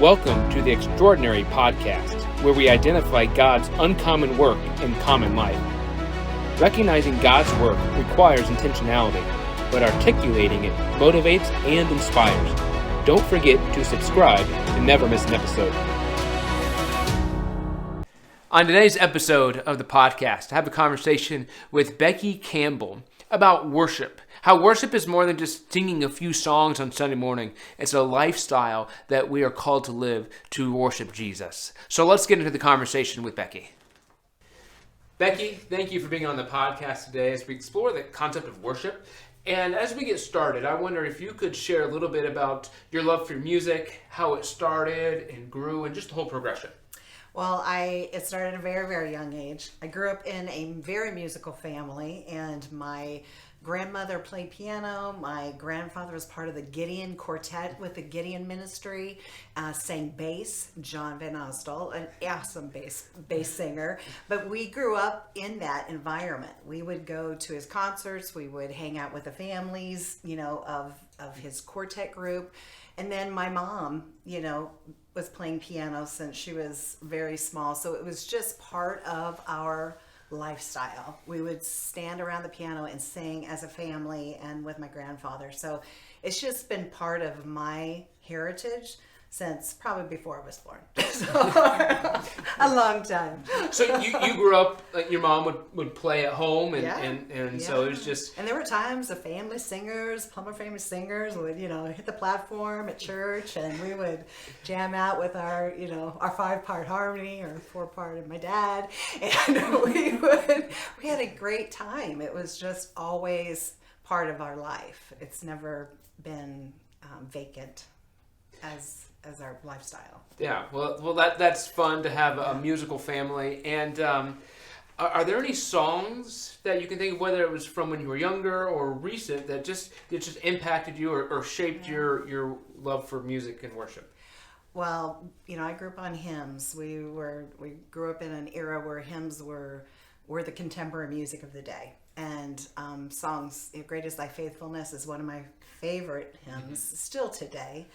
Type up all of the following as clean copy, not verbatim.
Welcome to the Extraordinary Podcast, where we identify God's uncommon work in common life. Recognizing God's work requires intentionality, but articulating it motivates and inspires. Don't forget to subscribe to never miss an episode. On today's episode of the podcast, I have a conversation with Becky Campbell about worship. How worship is more than just singing a few songs on Sunday morning. It's a lifestyle that we are called to live to worship Jesus. So let's get into the conversation with Becky. Becky, thank you for being on the podcast today as we explore the concept of worship. And as we get started, I wonder if you could share a little bit about your love for music, how it started and grew, and just the whole progression. Well, it started at a very, very young age. I grew up in a very musical family, and my grandmother played piano. My grandfather was part of the Gideon Quartet with the Gideon Ministry, sang bass. John Van Ostel, an awesome bass singer. But we grew up in that environment. We would go to his concerts. We would hang out with the families, of his quartet group. And then my mom, was playing piano since she was very small. So it was just part of our lifestyle. We would stand around the piano and sing as a family and with my grandfather. So it's just been part of my heritage since probably before I was born. So, a long time. So you grew up, like your mom would play at home and so it was just... And there were times the family singers, Plummer family singers would, hit the platform at church, and we would jam out with our 5-part harmony or 4-part of my dad. And we had a great time. It was just always part of our life. It's never been vacant as our lifestyle. Yeah, well, that's fun to have a musical family. And are there any songs that you can think of, whether it was from when you were younger or recent, that just impacted you or shaped your love for music and worship? Well, I grew up on hymns. We grew up in an era where hymns were the contemporary music of the day. And songs, Great Is Thy Faithfulness is one of my favorite hymns, still today.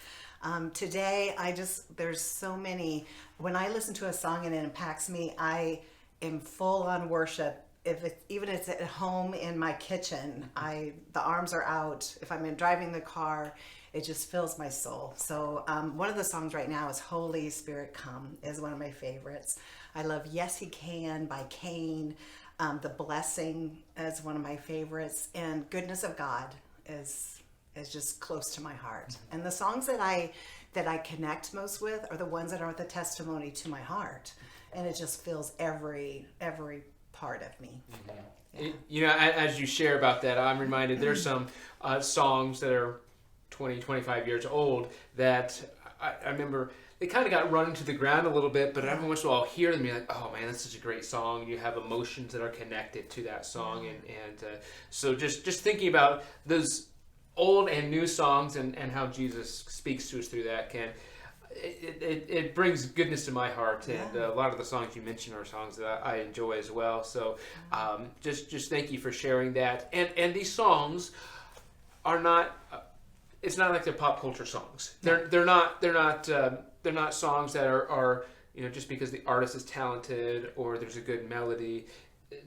Today, there's so many. When I listen to a song and it impacts me, I am full on worship. Even if it's at home in my kitchen, the arms are out. If I'm driving the car, it just fills my soul. So one of the songs right now is Holy Spirit Come, is one of my favorites. I love Yes He Can by Kane. The Blessing is one of my favorites. And Goodness of God is just close to my heart. And the songs that I connect most with are the ones that are the testimony to my heart. And it just fills every part of me. Mm-hmm. Yeah. As you share about that, I'm reminded there's some songs that are 20, 25 years old that I remember they kind of got run into the ground a little bit, but every once in a while I'll hear them and be like, oh man, that's such a great song. You have emotions that are connected to that song. And so just thinking about those old and new songs and how Jesus speaks to us through that it brings goodness to my heart. And a lot of the songs you mentioned are songs that I enjoy as well. So just thank you for sharing that. And these songs are not. It's not like they're pop culture songs. They're not songs that are just because the artist is talented or there's a good melody.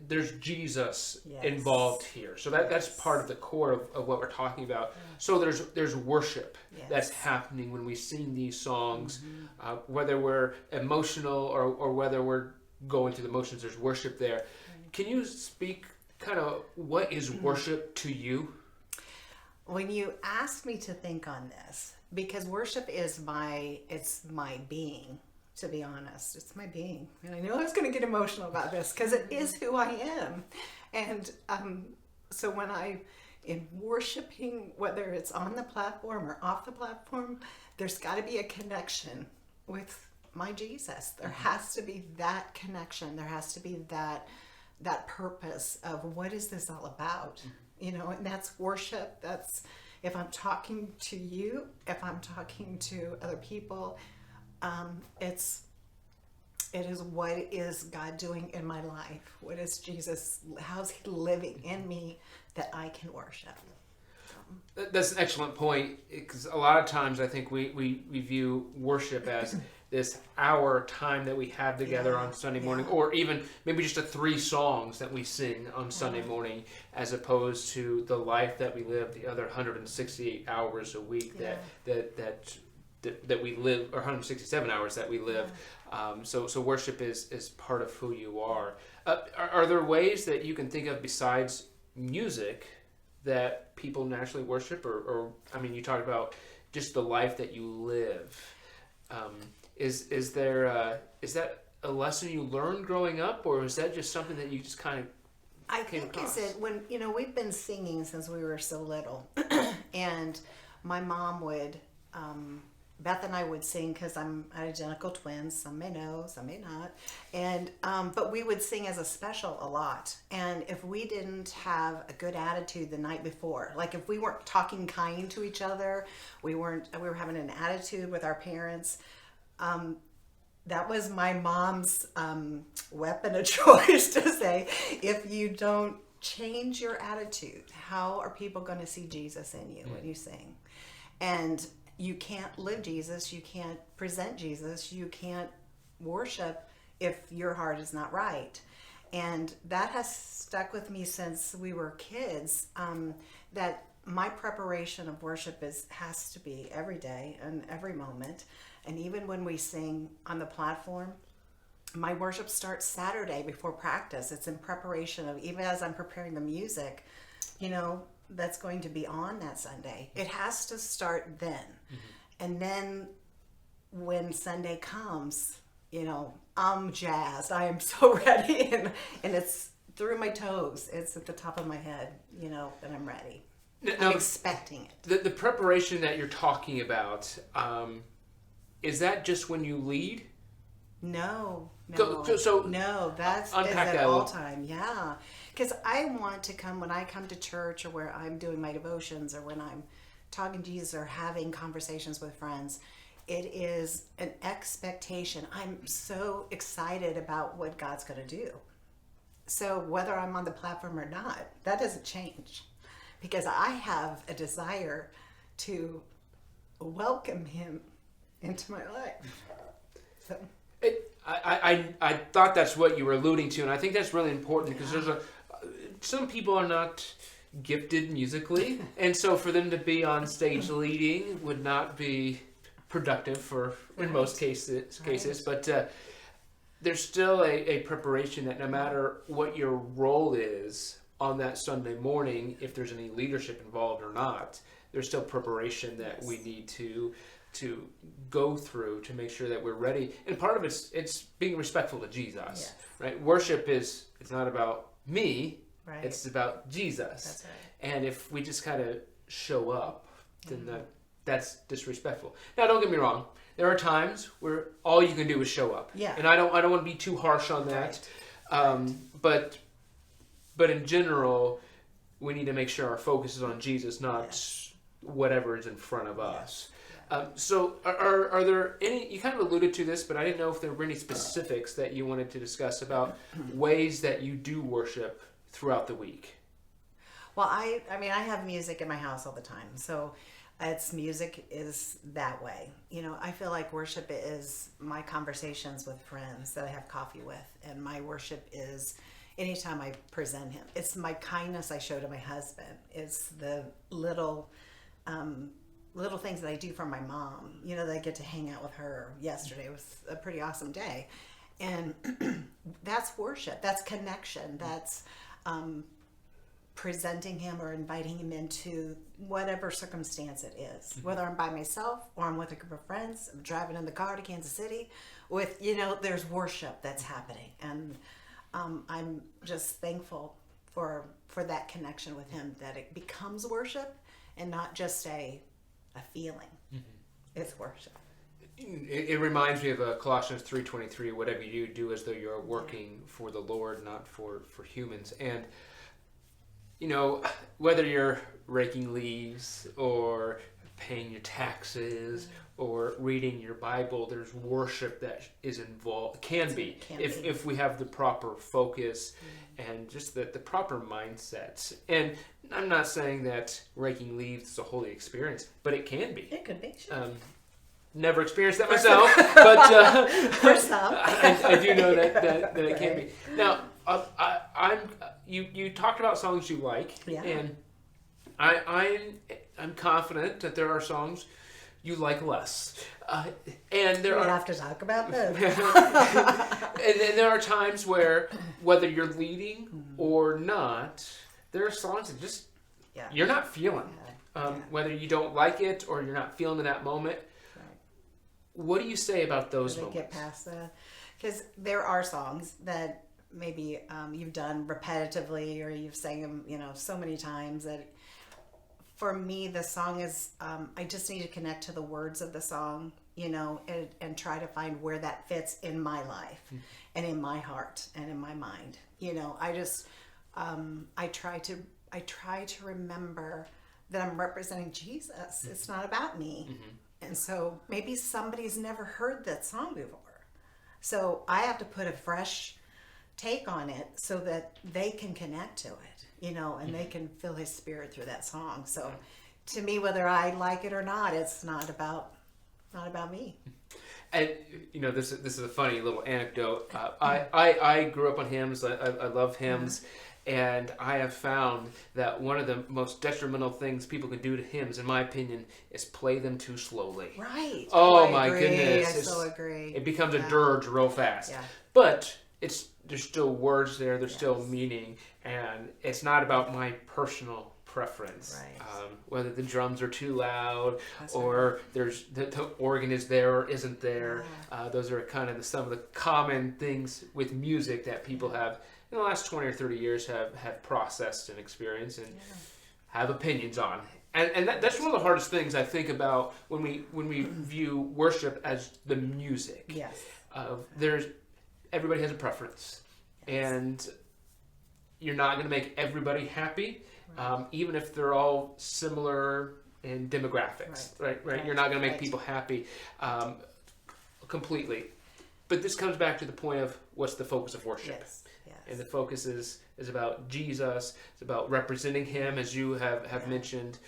There's Jesus involved here. So that's part of the core of what we're talking about. So there's worship that's happening when we sing these songs, whether we're emotional or whether we're going through the motions, there's worship there. Right. Can you speak kind of what is worship to you? When you ask me to think on this, because worship is my being. To be honest, it's my being. And I knew I was going to get emotional about this because it is who I am. And so when in worshiping, whether it's on the platform or off the platform, there's got to be a connection with my Jesus. There has to be that connection. There has to be that purpose of what is this all about? And that's worship. That's if I'm talking to you, if I'm talking to other people, it is what is God doing in my life? What is Jesus, how's he living in me that I can worship? That's an excellent point, because a lot of times I think we view worship as this hour time that we have together on Sunday morning, or even maybe just 3 songs that we sing on Sunday morning, as opposed to the life that we live the other 168 hours a week that we live, or 167 hours that we live. So worship is part of who you are. Are there ways that you can think of besides music that people naturally worship, or I mean, you talked about just the life that you live. Is that a lesson you learned growing up, or is that just something that you just kind of came across? Is it when we've been singing since we were so little, and my mom would. Beth and I would sing because I'm identical twins. Some may know, some may not. And but we would sing as a special a lot. And if we didn't have a good attitude the night before, like if we weren't talking kind to each other, we were having an attitude with our parents. That was my mom's weapon of choice to say, if you don't change your attitude, how are people going to see Jesus in you when you sing? And you can't live Jesus, you can't present Jesus, you can't worship if your heart is not right. And that has stuck with me since we were kids, that my preparation of worship has to be every day and every moment. And even when we sing on the platform, my worship starts Saturday before practice. It's in preparation of, even as I'm preparing the music, that's going to be on that Sunday. It has to start then. Mm-hmm. And then when Sunday comes, I'm jazzed. I am so ready, and it's through my toes. It's at the top of my head, and I'm ready. I'm expecting it. The preparation that you're talking about, is that just when you lead? No. No, that's at all time. Yeah. Because I want to come, when I come to church, or where I'm doing my devotions, or when I'm talking to Jesus or having conversations with friends, it is an expectation. I'm so excited about what God's going to do. So whether I'm on the platform or not, that doesn't change, because I have a desire to welcome him into my life. So. I thought that's what you were alluding to, and I think that's really important, because some people are not gifted musically, and so for them to be on stage leading would not be productive in most cases. But there's still a preparation that no matter what your role is on that Sunday morning, if there's any leadership involved or not, there's still preparation that we need to go through to make sure that we're ready. And part of it's being respectful to Jesus, right? Worship it's not about me, right. It's about Jesus. That's right. And if we just kind of show up, then that's disrespectful. Now, don't get me wrong. There are times where all you can do is show up. Yeah. And I don't want to be too harsh on that. Right. But in general, we need to make sure our focus is on Jesus, not whatever is in front of us. So are there any, you kind of alluded to this, but I didn't know if there were any specifics that you wanted to discuss about ways that you do worship throughout the week. Well, I have music in my house all the time. So music is that way. I feel like worship is my conversations with friends that I have coffee with. And my worship is anytime I present him. It's my kindness I show to my husband. It's the little things that I do for my mom, that I get to hang out with her. Yesterday was a pretty awesome day. And that's worship. That's connection. That's presenting him or inviting him into whatever circumstance it is. Mm-hmm. Whether I'm by myself or I'm with a group of friends, I'm driving in the car to Kansas City with, there's worship that's happening. And I'm just thankful for that connection with him, that it becomes worship and not just a feeling. Mm-hmm. It's worship. It reminds me of Colossians 3:23. Whatever you do as though you're working for the Lord, not for humans. And whether you're raking leaves or paying your taxes or reading your Bible. There's worship that is involved, can be, if we have the proper focus and just the proper mindset. And I'm not saying that raking leaves is a holy experience, but it can be. It could be, sure. Never experienced that myself, but For some. I do know that it can be. Now, you talked about songs you like, and I'm confident that there are songs you like less, and there We are have to talk about this. and there are times where, whether you're leading or not, there are songs that just you're not feeling. Whether you don't like it or you're not feeling in that moment. What do you say about those moments? Get past that, because there are songs that maybe you've done repetitively or you've sang them, so many times that. For me, the song is, I just need to connect to the words of the song, and try to find where that fits in my life and in my heart and in my mind. I just, I try to remember that I'm representing Jesus. It's not about me. And so maybe somebody's never heard that song before. So I have to put a fresh take on it so that they can connect to it, and they can feel his spirit through that song. So to me, whether I like it or not, it's not about me. And this is a funny little anecdote. I grew up on hymns. I love hymns. And I have found that one of the most detrimental things people can do to hymns, in my opinion, is play them too slowly. Right. Oh, I my agree. goodness. I so agree. It becomes a dirge real fast. Yeah. But there's still words there. There's still meaning. And it's not about my personal preference. Right. Whether the drums are too loud or there's the organ is there or isn't there. Those are kind of some of the common things with music that people have in the last 20 or 30 years have processed and experienced and have opinions on. And that's one of the hardest things I think about when we view worship as the music. Yes. Everybody has a preference. And you're not going to make everybody happy, even if they're all similar in demographics. Right? You're not going to make people happy completely. But this comes back to the point of what's the focus of worship. Yes. And the focus is about Jesus. It's about representing him, as you have mentioned.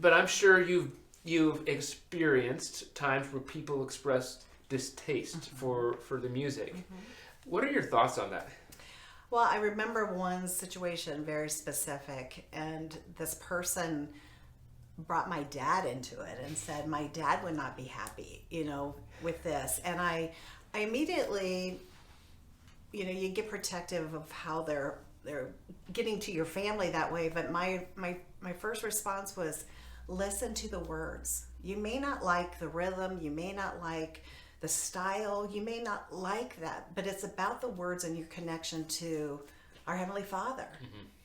But I'm sure you've experienced times where people expressed distaste for the music. What are your thoughts on that? Well, I remember one situation very specific, and this person brought my dad into it and said my dad would not be happy, with this. And I immediately, you get protective of how they're getting to your family that way. But my first response was, listen to the words. You may not like the rhythm, you may not like the style, you may not like that, but it's about the words and your connection to our Heavenly Father.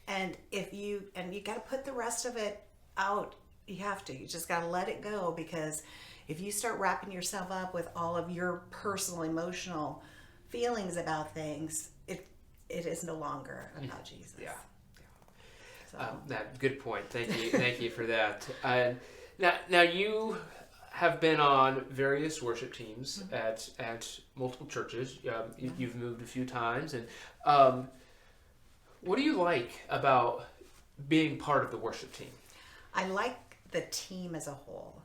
And you got to put the rest of it out. You just got to let it go, because if you start wrapping yourself up with all of your personal emotional feelings about things, it is no longer about Jesus. Yeah. So. Good point. Thank you for that. Now you have been on various worship teams at multiple churches. You've moved a few times, and what do you like about being part of the worship team? I like the team as a whole.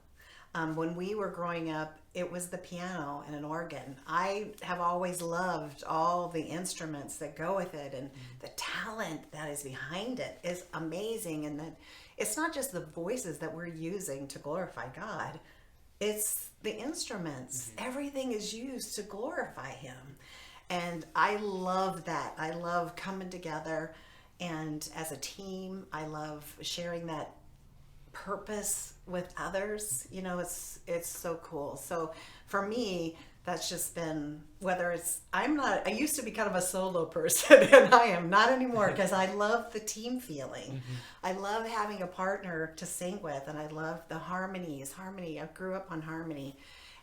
When we were growing up, it was the piano and an organ. I have always loved all the instruments that go with it, and the talent that is behind it is amazing. And that it's not just the voices that we're using to glorify God, it's the instruments. Everything is used to glorify him. And I love that. I love coming together, and as a team, I love sharing that purpose with others. It's so cool. So for me, that's just been, I used to be kind of a solo person, and I am not anymore, because I love the team feeling. I love having a partner to sing with, and I love the harmony. I grew up on harmony,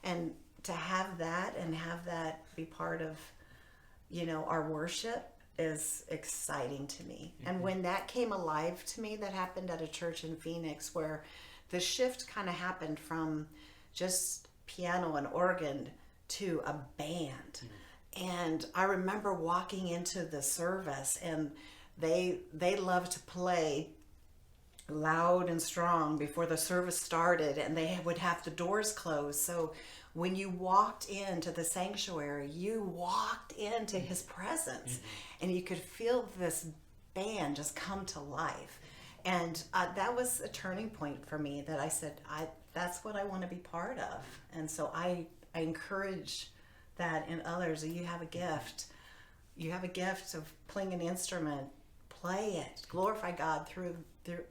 and to have that and have that be part of, our worship is exciting to me. And when that came alive to me, that happened at a church in Phoenix where the shift kind of happened from just piano and organ to a band. And I remember walking into the service, and they loved to play loud and strong before the service started, and they would have the doors closed. So when you walked into the sanctuary, you walked into his presence, and you could feel this band just come to life. And that was a turning point for me, that I said, that's what I want to be part of. And so I encourage that in others. You have a gift. You have a gift of playing an instrument. Play it. Glorify God through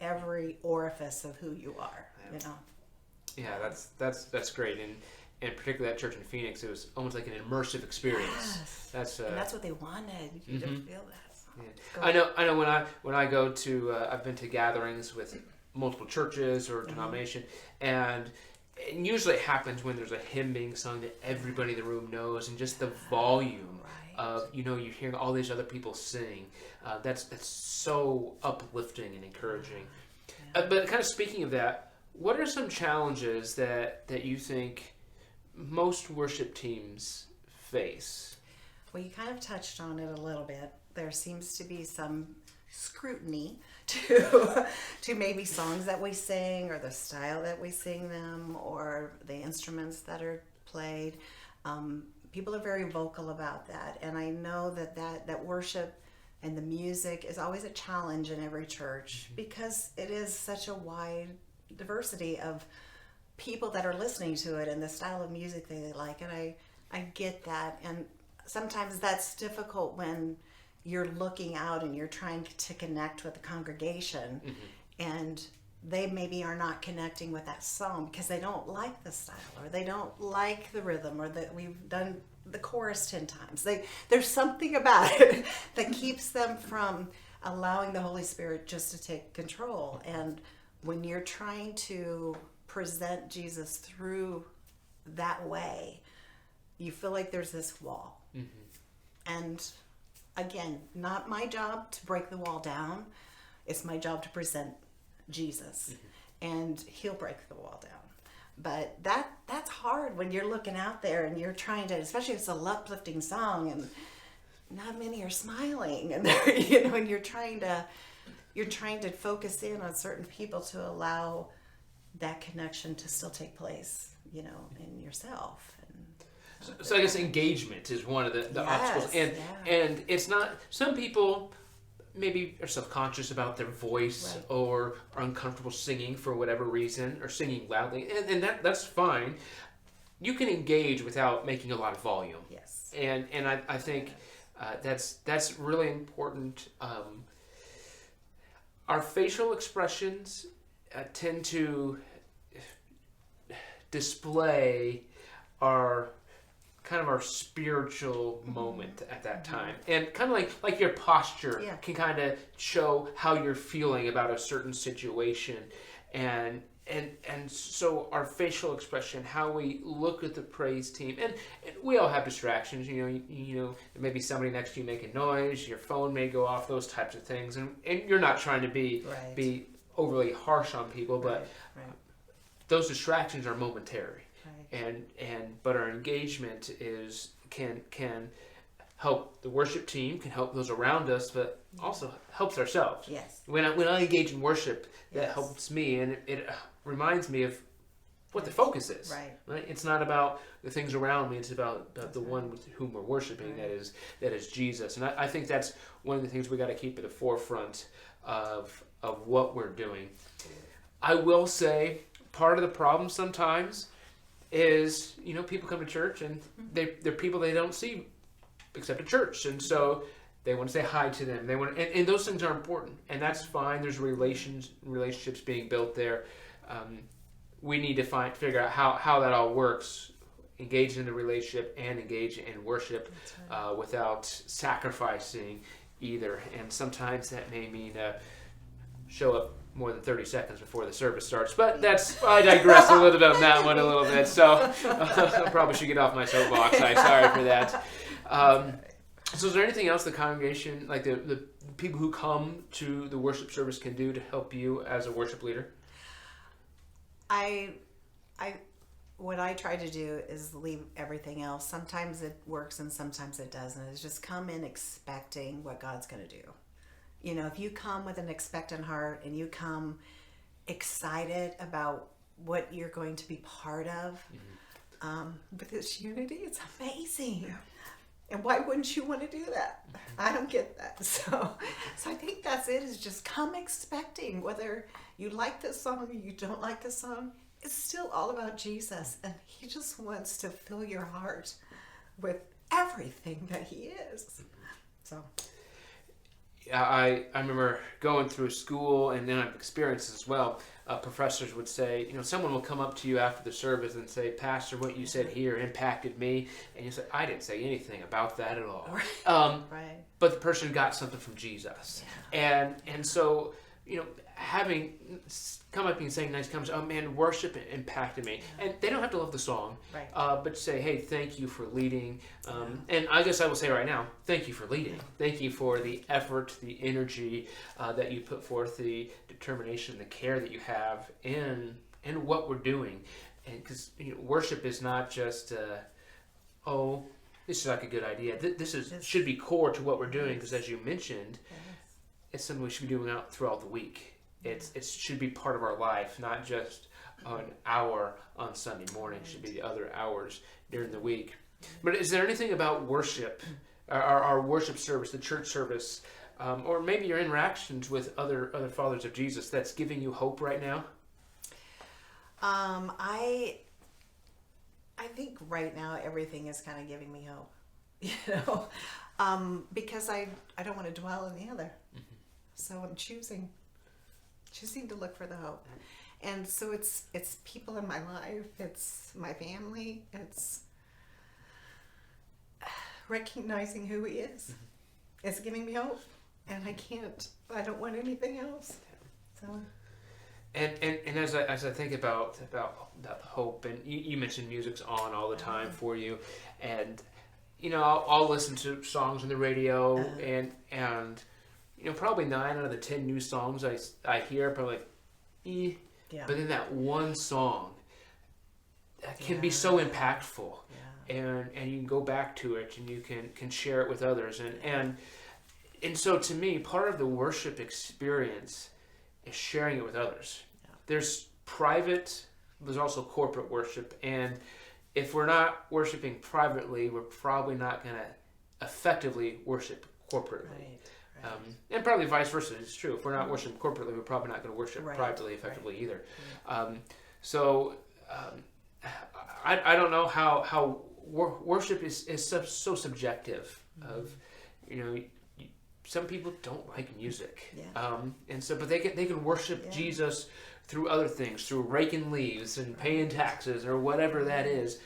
every orifice of who you are. You know. Yeah, that's great. And particularly that church in Phoenix, it was almost like an immersive experience. Yes. And that's what they wanted, you to feel that. So yeah. I know when I go to I've been to gatherings with multiple churches or denomination, and usually it happens when there's a hymn being sung that everybody in the room knows, and just the volume of, you're hearing all these other people sing. That's so uplifting and encouraging. Yeah. But kind of speaking of that, what are some challenges that you think most worship teams face? Well, you kind of touched on it a little bit. There seems to be some scrutiny to maybe songs that we sing, or the style that we sing them, or the instruments that are played. People are very vocal about that, and I know that worship and the music is always a challenge in every church, because it is such a wide diversity of people that are listening to it and the style of music they like. And I get that, and sometimes that's difficult when you're looking out and you're trying to connect with the congregation, and they maybe are not connecting with that song because they don't like the style, or they don't like the rhythm, or that we've done the chorus 10 times. There's something about it that keeps them from allowing the Holy Spirit just to take control. And when you're trying to present Jesus through that way, you feel like there's this wall. And again, not my job to break the wall down. It's my job to present Jesus, and he'll break the wall down. But that's hard when you're looking out there and you're trying to, especially if it's a uplifting song and not many are smiling, and and you're trying to focus in on certain people to allow that connection to still take place, in yourself. So I guess engagement is one of the obstacles, and it's not. Some people maybe are self-conscious about their voice, or are uncomfortable singing for whatever reason, or singing loudly, and that's fine. You can engage without making a lot of volume. Yes. And I think that's really important. Our facial expressions tend to display our spiritual moment at that time, and kind of like your posture can kind of show how you're feeling about a certain situation, and so our facial expression, how we look at the praise team, and we all have distractions. There may be somebody next to you making noise, your phone may go off, those types of things, and you're not trying to be overly harsh on people, but those distractions are momentary. But our engagement can help the worship team, can help those around us, but also helps ourselves. Yes. When I engage in worship, that helps me, and it reminds me of what the focus is. Right. It's not about the things around me; it's about the one with whom we're worshiping. That is Jesus, and I think that's one of the things we got to keep at the forefront of what we're doing. I will say, part of the problem sometimes is, people come to church and they're people they don't see except at church, and so they want to say hi to them. They want, and those things are important, and that's fine. There's relationships being built there. We need to figure out how that all works. Engage in the relationship and engage in worship without sacrificing either. And sometimes that may mean show up more than 30 seconds before the service starts, but I digress a little bit on that one a little bit, so I probably should get off my soapbox. I'm sorry for that. So is there anything else the congregation, like the people who come to the worship service, can do to help you as a worship leader? I what I try to do is leave everything else. Sometimes it works and sometimes it doesn't. It's just come in expecting what God's going to do. You know, if you come with an expectant heart and you come excited about what you're going to be part of, with this unity, it's amazing. Yeah. And why wouldn't you want to do that? I don't get that. So I think that's it, is just come expecting. Whether you like this song or you don't like this song, it's still all about Jesus. And he just wants to fill your heart with everything that he is. So I remember going through school, and then I've experienced as well. Professors would say, you know, someone will come up to you after the service and say, Pastor, what you said here impacted me. And you say, I didn't say anything about that at all. Right. But the person got something from Jesus. Yeah. And so, you know, having come up and saying nice comments, oh man, worship impacted me. Yeah. And they don't have to love the song, right. But say, hey, thank you for leading. And I guess I will say right now, thank you for leading. Thank you for the effort, the energy that you put forth, the determination, the care that you have in what we're doing. And because worship is not just, this is like a good idea. This should be core to what we're doing, because as you mentioned, it's something we should be doing out throughout the week. It should be part of our life, not just an hour on Sunday morning. It should be the other hours during the week. But is there anything about worship, our worship service, the church service, or maybe your interactions with other followers of Jesus, that's giving you hope right now? I think right now everything is kind of giving me hope, because I don't want to dwell in the other. Mm-hmm. So I'm choosing to look for the hope. And so it's people in my life, it's my family, it's recognizing who he is. Mm-hmm. It's giving me hope, and I don't want anything else. So and as I think about that hope, and you mentioned music's on all the time for you, and I'll listen to songs on the radio, and probably 9 out of the 10 new songs I hear are probably like, but then that one song that can be so impactful, and you can go back to it, and you can share it with others, and so to me, part of the worship experience is sharing it with others. There's private, there's also corporate worship, and if we're not worshiping privately, we're probably not going to effectively worship corporately. Right. And probably vice versa. It's true. If we're not worshiping corporately, we're probably not going to worship privately effectively either. So I don't know how worship is so subjective. Of some people don't like music, and so but they can worship Jesus through other things, through raking leaves and paying taxes or whatever that is.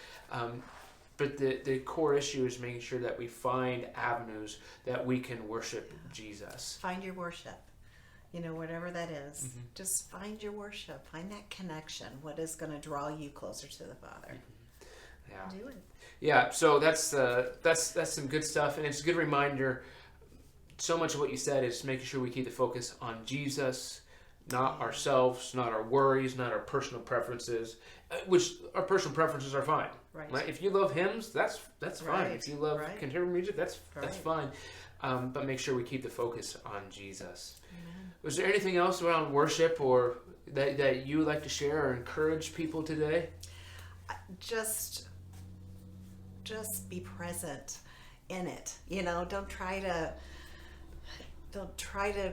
But the core issue is making sure that we find avenues that we can worship Jesus. Find your worship. Whatever that is. Mm-hmm. Just find your worship. Find that connection. What is going to draw you closer to the Father. Mm-hmm. Yeah. Do it. Yeah, so that's some good stuff, and it's a good reminder. So much of what you said is making sure we keep the focus on Jesus, not ourselves, not our worries, not our personal preferences, which our personal preferences are fine. Right? If you love hymns, that's fine. If you love contemporary music, that's fine. But make sure we keep the focus on Jesus. Amen. Was there anything else around worship or that you would like to share or encourage people today? Just be present in it. Don't try to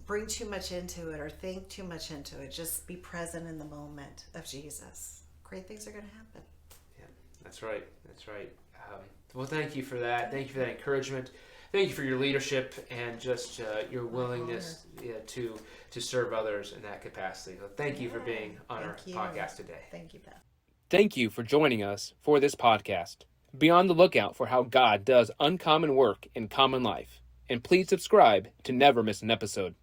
bring too much into it or think too much into it. Just be present in the moment of Jesus. Great things are going to happen. Yeah, that's right. Well, thank you for that. Thank you for that encouragement. Thank you for your leadership and just your willingness to serve others in that capacity. So thank you for being on our podcast today. Thank you, Beth. Thank you for joining us for this podcast. Be on the lookout for how God does uncommon work in common life. And please subscribe to never miss an episode.